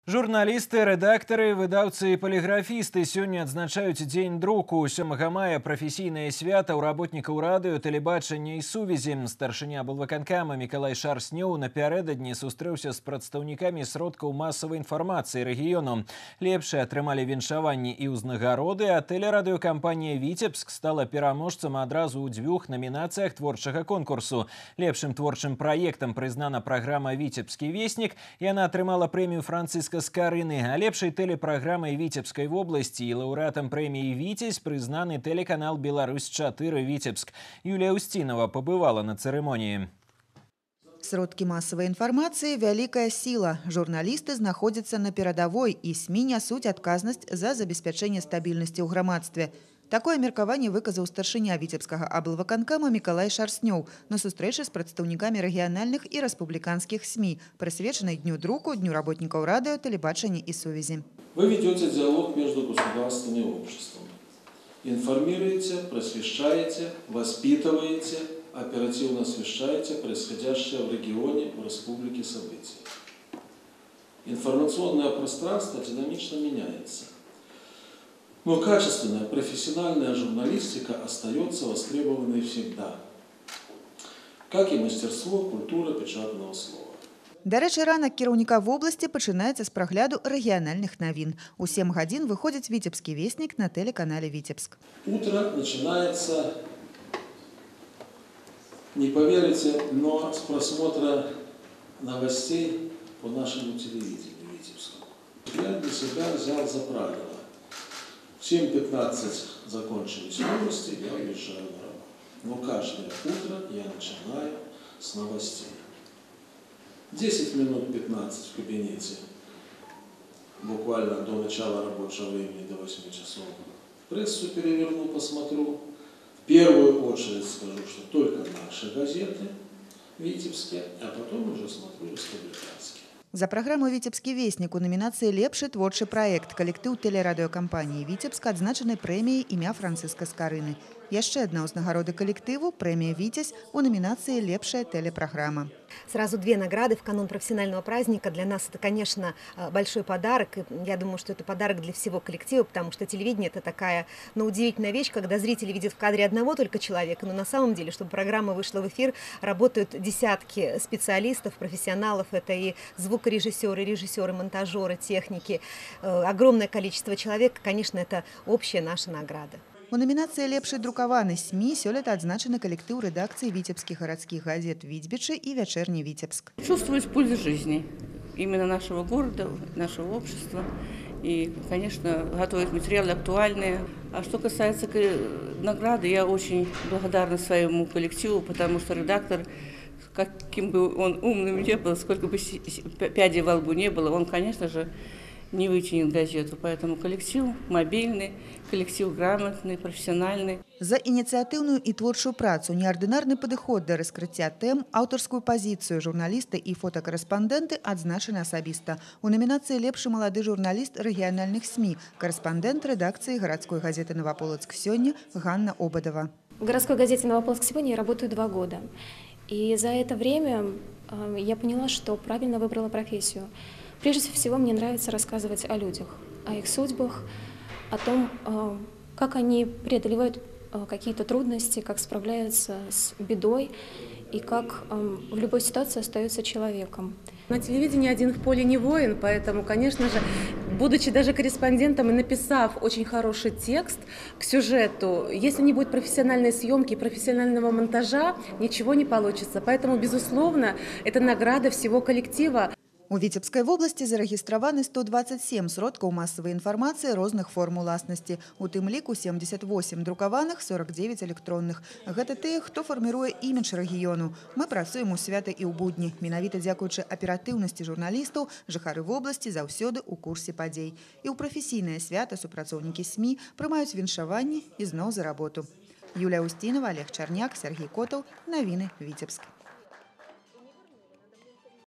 Журналисты, рэдактары, выдаўцы і паліграфісты сёння адзначаюць дзень друку. 7 мая прафесійнае свята ў работнікаў радыё, тэлебачання і сувязі. Старшыня аблвыканкама Мікалай Шарснёў напярэдадні сустрэўся з прадстаўнікамі сродкаў масавай інфармацыі рэгіёну. Лепшыя атрымалі віншаванні і ўзнагароды, а тэлерадыёкампанія «Віцебск» стала пераможцам адразу ў 2 намінацыях творчага конкурсу. Лепшым творчым праектам прызнана праграма «Віцебскі веснік». Яна атрымала прэмію Францыска Скарыны, а лепшай тэлепраграмай Віцебскай вобласці і лаўрэатам прэміі «Віцязь» прызнаны тэлеканал «Беларусь-4 Віцебск». Юлія Устинова побывала на церемонии. Сродкі масавай інфармацыі – вялікая сіла. Журналісты знаходзяцца на перадавой, і СМІ нясуць адказнасць за забеспячэнне стабільнасці ў грамадстве. Такое меркаванне выказаў старшыня Віцебскага аблвыканкама Мікалай Шарснёў на сустрэчы з прадстаўнікамі рэгіянальных і рэспубліканскіх СМІ, прысвечанай Дню друку, Дню работников радио, телебачения и связи. Вы ведете диалог между государствами и обществом. Информируете, просвещаете, воспитываете, оперативно освещаете происходящее в регионе, в республике события. Информационное пространство динамично меняется. Но качественная, профессиональная журналистика остается востребованной всегда, как и мастерство, культура печатного слова. До речі, ранок кіраўніка вобласці пачынаецца з прагляду рэгіянальных навін. У 7 гадзін выходзіць «Віцебскі веснік» на телеканале «Витебск». Утро начинается, не поверите, но с просмотра новостей по нашему телевидению витебскому. Я для себя взял за правило. В 7:15 закончились новости, я уезжаю на работу. Но каждое утро я начинаю с новостей. 10 минут 15 в кабинете, буквально до начала рабочего времени, до 8 часов. Прессу переверну, посмотрю. В первую очередь скажу, что только наши газеты витебские, а потом уже смотрю республиканские. За праграму «Віцебскі веснік» у номінацыі «Лепшы творчы праект» калектыў тэлерадыёкампаніі «Віцебск» адзначаны прэміяй імя Францыска Скарыны. Яшчэ адна ўзнагарода калектыву – прэмія «Витязь» у номинации «Лепшая телепрограмма». Сразу 2 награды в канун профессионального праздника. Для нас это, конечно, большой подарок. И я думаю, что это подарок для всего коллектива, потому что телевидение – это такая, удивительная вещь, когда зрители видят в кадре одного только человека, но на самом деле, чтобы программа вышла в эфир, работают десятки специалистов, профессионалов. Это и звукорежиссеры, режиссеры, монтажеры, техники. Огромное количество человек. Конечно, это общая наша награда. У номинации «Лепший друкаваны СМИ» сёлета адзначаны коллектив редакции витебских городских газет «Витьбичи» и «Вечерний Витебск». Чувствовать пульс жизни именно нашего города, нашего общества. И, конечно, готовить материалы актуальные. А что касается награды, я очень благодарна своему коллективу, потому что редактор, каким бы он умным не был, сколько бы пядей во лбу не было, он, конечно же, не вытянет газету. Поэтому коллектив мобильный, коллектив грамотный, профессиональный. За инициативную и творчую працу, неординарный подход до раскрытия тем, авторскую позицию журналисты и фотокорреспонденты адзначаны асабіста. У номинации «Лепшы молодый журналист» региональных СМИ, корреспондент редакции городской газеты «Новополоцк сегодня» Ганна Ободова. В городской газете «Новополоцк сегодня» я работаю 2 года. И за это время я поняла, что правильно выбрала профессию. Прежде всего, мне нравится рассказывать о людях, о их судьбах, о том, как они преодолевают какие-то трудности, как справляются с бедой и как в любой ситуации остаются человеком. На телевидении один в поле не воин, поэтому, конечно же, будучи даже корреспондентом и написав очень хороший текст к сюжету, если не будет профессиональной съемки, профессионального монтажа, ничего не получится. Поэтому, безусловно, это награда всего коллектива. У Віцебскай вобласці зарэгістраваны 127 сродкаў масавай інфармацыі розных форм уласнасці. У тым ліку 78 друкаваных, 49 электронных. Гэта тыя, хто фарміруе імідж рэгіёну. Мы працуем у свята і ў будні. Менавіта дзякуючы аператыўнасці журналістаў, жыхары вобласці заўсёды ў курсе падзей. І ў прафесійнае свята супрацоўнікі СМІ прымаюць віншаванні і зноў за работу. Юлія Устинова, Олег Чарняк, Сергей Котов. Навіны Витебск.